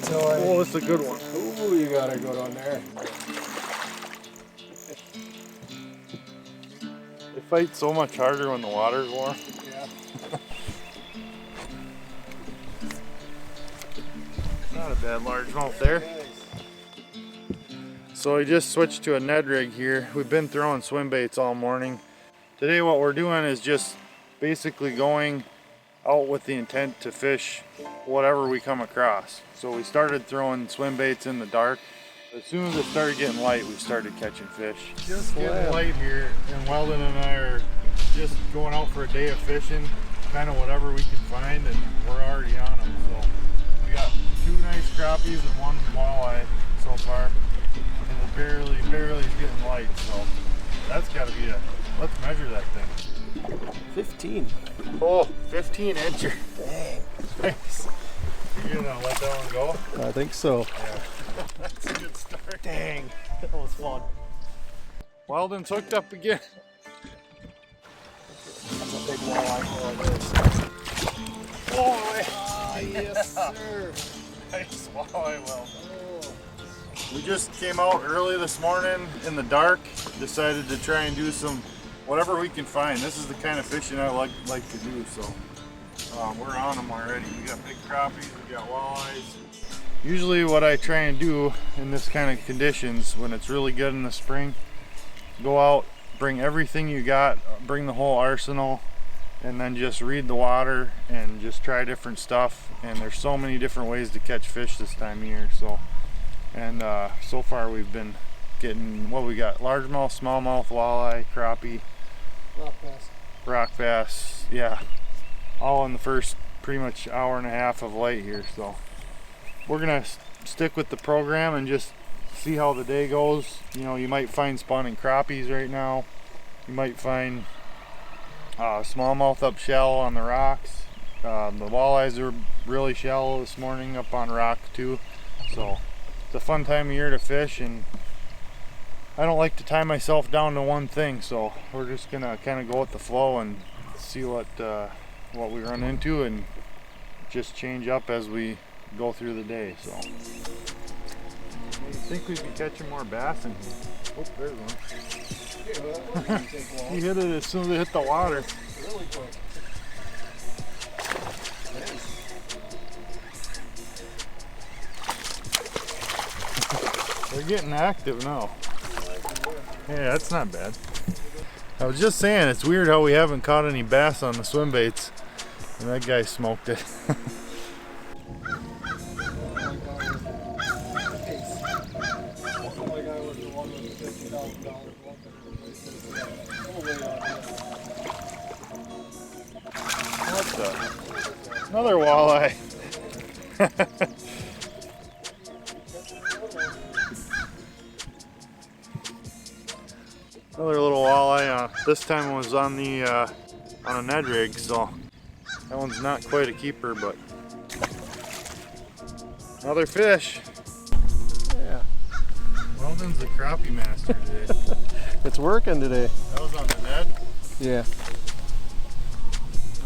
Oh, it's a good one. Ooh, you got a good one there. They fight so much harder when the water's warm. Yeah. Not a bad largemouth there. Nice. So we just switched to a Ned rig here. We've been throwing swim baits all morning. Today what we're doing is just basically going out with the intent to fish whatever we come across. So we started throwing swim baits in the dark. As soon as it started getting light, we started catching fish. Just getting light here, and Weldon and I are just going out for a day of fishing, kind of whatever we can find, and we're already on them. So we got 2 nice crappies and 1 walleye so far, and it barely is getting light. So that's got to be a. Let's measure that thing. 15. Oh, 15 incher. Dang. Nice. You're gonna let that one go? I think so. Yeah. That's a good start. Dang. That was fun. Weldon's hooked up again. That's a big walleye. Walleye. Ah, yes, sir. Nice walleye, Weldon. We just came out early this morning in the dark. Decided to try and do some whatever we can find. This is the kind of fishing I like to do. So we're on them already. We got big crappies. We got walleyes. Usually what I try and do in this kind of conditions when it's really good in the spring, go out, bring everything you got, bring the whole arsenal, and then just read the water and just try different stuff. And there's so many different ways to catch fish this time of year. So far we've been getting what we got: largemouth, smallmouth, walleye, crappie, rock bass, yeah, all in the first pretty much hour and a half of light here. So we're gonna stick with the program and just see how the day goes. You know, you might find spawning crappies right now. You might find smallmouth up shallow on the rocks. The walleyes are really shallow this morning up on rock too. So it's a fun time of year to fish, and I don't like to tie myself down to one thing. So we're just gonna kind of go with the flow and see what we run into, and just change up as we go through the day. So I think we'd be catching more bass in here. Oh, there's one. He hit it as soon as it hit the water. Really quick. They're getting active now. Yeah, that's not bad. I was just saying, it's weird how we haven't caught any bass on the swim baits, and that guy smoked it. What the? Another walleye. Another little walleye. This time it was on the on a Ned rig, so that one's not quite a keeper, but another fish. Yeah. Weldon's the crappie master today. It's working today. That was on the Ned. Yeah.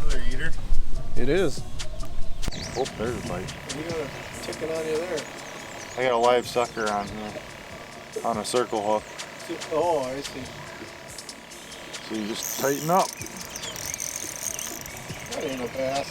Another eater. It is. Oh, there's a bite. You got a chicken on you there. I got a live sucker on here on a circle hook. Oh, I see. So you just tighten up. That ain't a bass.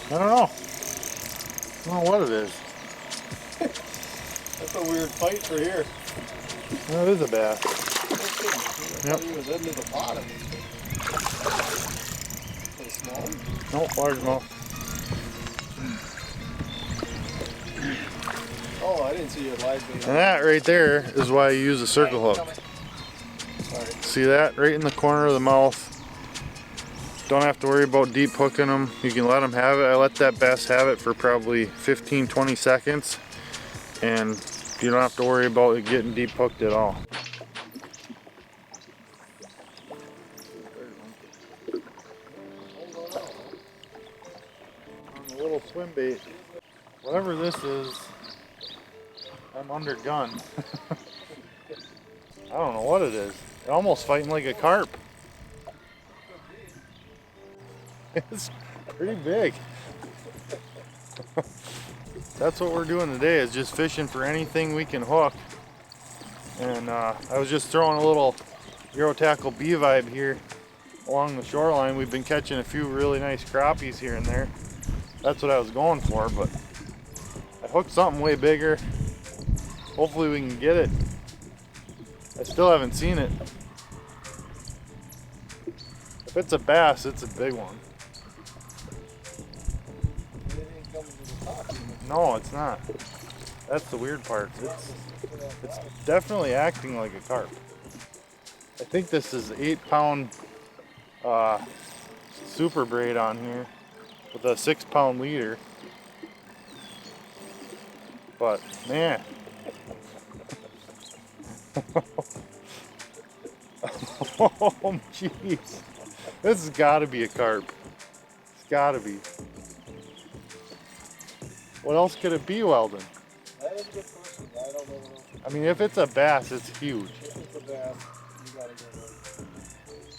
I don't know what it is. That's a weird fight for here. No, it is a bass. Yep. He was into the bottom. Is it small? Nope, largemouth. Oh, I didn't see your live bait. And that right there is why you use a circle hook. See that? Right in the corner of the mouth. Don't have to worry about deep hooking them. You can let them have it. I let that bass have it for probably 15-20 seconds. And you don't have to worry about it getting deep hooked at all. On the little swim bait, whatever this is, I'm under gun. I don't know what it is. It's almost fighting like a carp. It's pretty big. that's what we're doing today, is just fishing for anything we can hook. And I was just throwing a little Euro tackle B-vibe here along the shoreline. We've been catching a few really nice crappies here and there. That's what I was going for, but I hooked something way bigger. Hopefully we can get it. I still haven't seen it. If it's a bass, it's a big one. No, it's not. That's the weird part. It's definitely acting like a carp. I think this is 8-pound super braid on here with a 6-pound leader. But man, oh jeez, this has got to be a carp. It's got to be. What else could it be, Weldon? That is a good question. I don't know. I mean, if it's a bass, it's huge. If it's a bass, you gotta get one.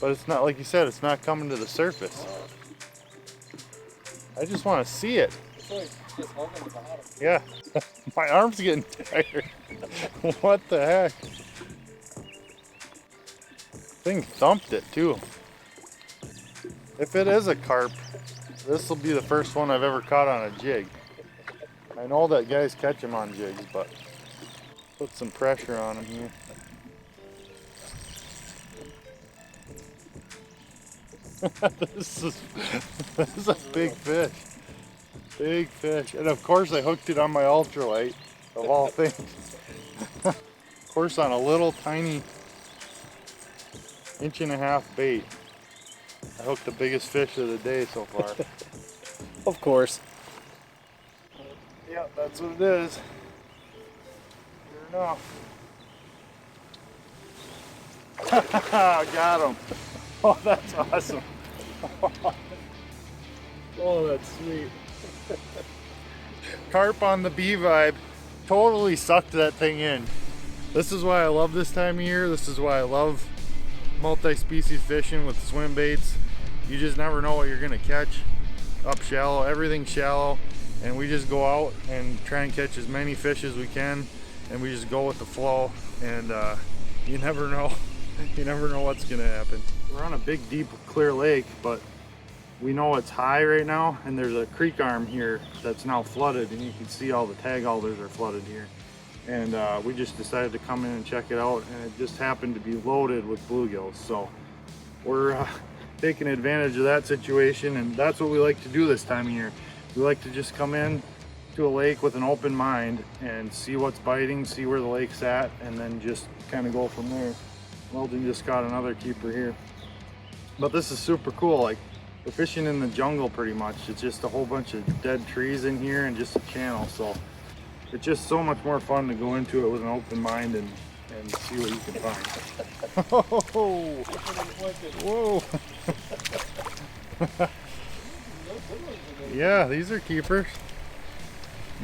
But it's not, like you said, it's not coming to the surface. I just want to see it. It's like just hung on the bottom. Yeah. My arm's getting tired. What the heck? Thing thumped it too. If it is a carp, this will be the first one I've ever caught on a jig. I know that guys catch them on jigs, but put some pressure on them here. This is a big fish. Big fish. And of course I hooked it on my ultralight, of all things. Of course on a little tiny 1.5-inch bait. I hooked the biggest fish of the day so far. Of course. Yep, that's what it is. Sure enough. Got him. Oh, that's awesome. Oh, that's sweet. Carp on the B-vibe. Totally sucked that thing in. This is why I love this time of year. This is why I love multi-species fishing with swim baits. You just never know what you're gonna catch up shallow. Everything's shallow, and we just go out and try and catch as many fish as we can, and we just go with the flow. And you never know. You never know what's gonna happen. We're on a big, deep, clear lake, but we know it's high right now, and there's a creek arm here that's now flooded, and you can see all the tag alders are flooded here. And we just decided to come in and check it out, and it just happened to be loaded with bluegills. So we're taking advantage of that situation, and that's what we like to do this time of year. We like to just come in to a lake with an open mind and see what's biting, see where the lake's at, and then just kind of go from there. Weldon just got another keeper here. But this is super cool. Like, we're fishing in the jungle pretty much. It's just a whole bunch of dead trees in here and just a channel. So it's just so much more fun to go into it with an open mind and see what you can find. Oh, whoa. Yeah, these are keepers.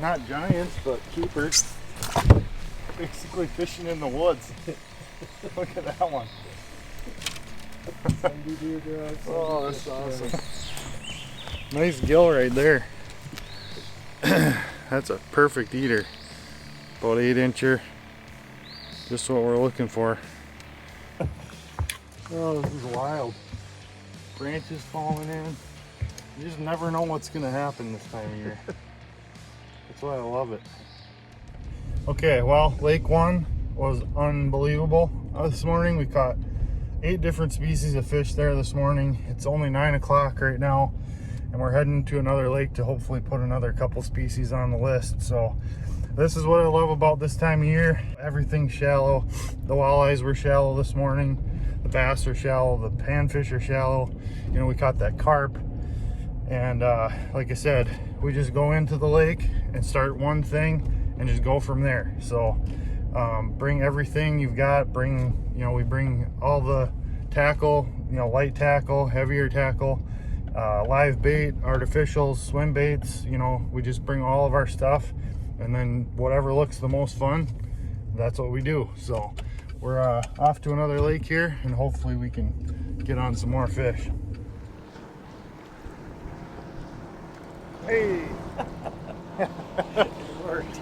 Not giants, but keepers. Basically fishing in the woods. Look at that one. Oh, that's awesome. Nice gill right there. That's a perfect eater. About 8-incher. Just what we're looking for. Oh, this is wild. Branches falling in. You just never know what's gonna happen this time of year. That's why I love it. Okay, well, Lake 1 was unbelievable. This morning we caught 8 different species of fish there this morning. It's only 9 o'clock right now, and we're heading to another lake to hopefully put another couple species on the list. So this is what I love about this time of year. Everything's shallow. The walleyes were shallow this morning. The bass are shallow. The panfish are shallow. You know, we caught that carp. And like I said, we just go into the lake and start one thing and just go from there. So bring everything you've got. We bring all the tackle, light tackle, heavier tackle, live bait, artificials, swim baits. We just bring all of our stuff, and then whatever looks the most fun, that's what we do. So we're off to another lake here, and hopefully we can get on some more fish. Hey! worked.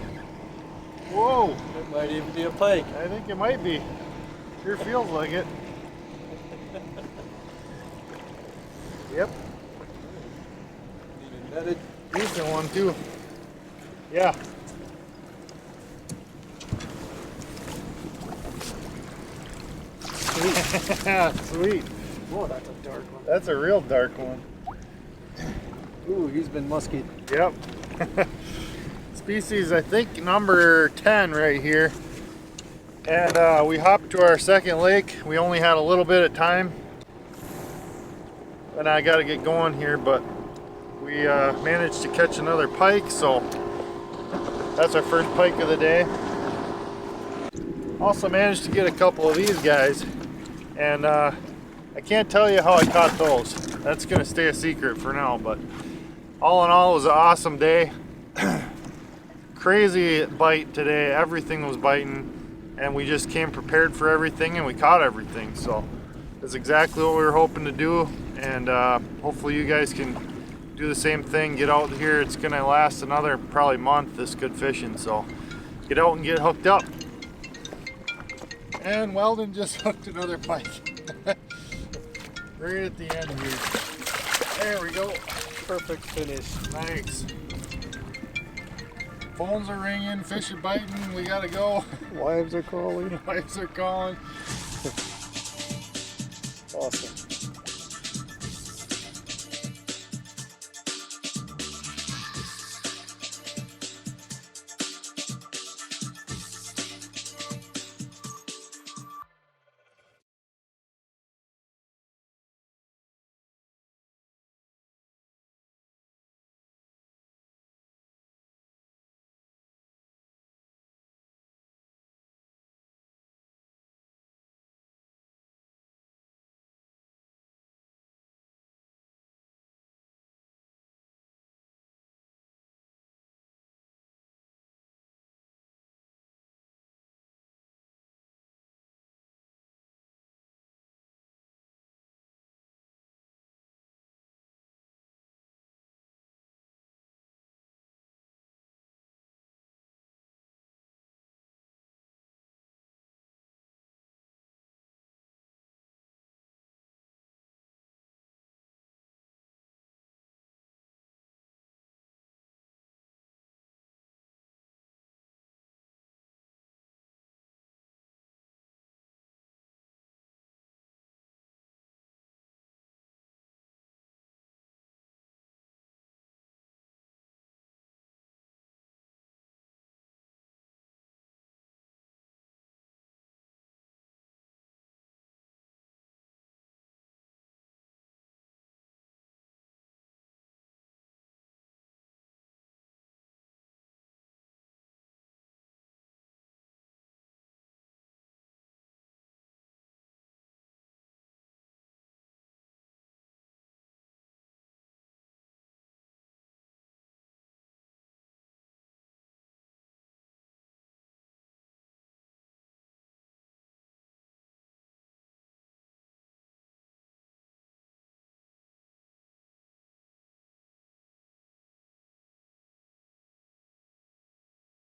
Whoa! It might even be a pike. I think it might be. Sure feels like it. Yep. Need a netted. Decent one too. Yeah. Sweet. Whoa, that's a dark one. That's a real dark one. Ooh, he's been musky. Yep. Species, I think, number 10 right here. And we hopped to our second lake. We only had a little bit of time. And I got to get going here, but we managed to catch another pike, so that's our first pike of the day. Also managed to get a couple of these guys, and I can't tell you how I caught those. That's gonna stay a secret for now, but all in all, it was an awesome day. Crazy bite today. Everything was biting, and we just came prepared for everything, and we caught everything. So that's exactly what we were hoping to do, and hopefully you guys can do the same thing. Get out here. It's gonna last another probably month, this good fishing, so get out and get hooked up. And Weldon just hooked another pike. Right at the end here. There we go. Perfect finish. Thanks. Phones are ringing, fish are biting, we gotta go. Wives are calling. Wives are calling. Awesome.